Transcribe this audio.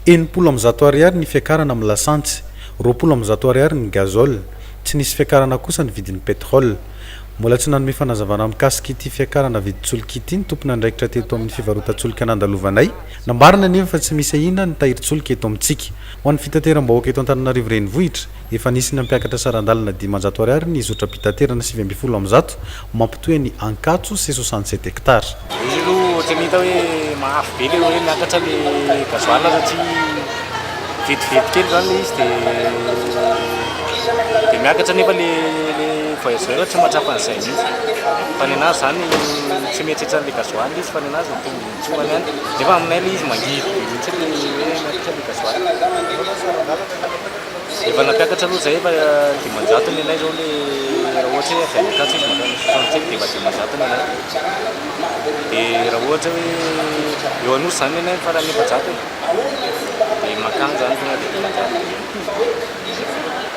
enimpolo amby zato ariary ny fiakarana amin'ny lasantsy, roapolo amby zato ariary ny gazole, tsy nisy fiakarana kosa ny vidin'ny pétrole. Mbola tsy nanome fanazavana mikasika ity fiakarana vidintsoloka iny tompony andraikitra teto amin'ny fivarotan-tsoloka nandalovanay, nambarina nefa fa tsy misy ahina ny tahirin-tsoloka eto amintsika. Ho an'ny fitateram-bahoaka eto Antananarivo renivohitra, efa nisy ny mampiakatra sarandalina 500 ariary ny zotra pitaterana 700 amby zato, mampitoy ny Ankatso sy 67 hectara. Izy aloha ohatra ny hita hoe mafy be le hoe miakatra le gasoil satria vetivety kely zany le izy de miakatra nefa le voyageur tsy mahatrapa an'izay mihitsy. Fa ny anazy zany tsy mieritreritra le gasoil izy fa ny anazy tsomany any nefa aminay le izy mangidy mihitsy le hoe miakatra le gasoil. Efa nampiakatra aloha zay efa 500 ny anay zao le raha ohatra hoe avy any Ankatso izy makany 67 de efa 500 ny anay. De raha ohatra hoe eo anosy zany ny anay farany 700 de makany zany tonga de 500.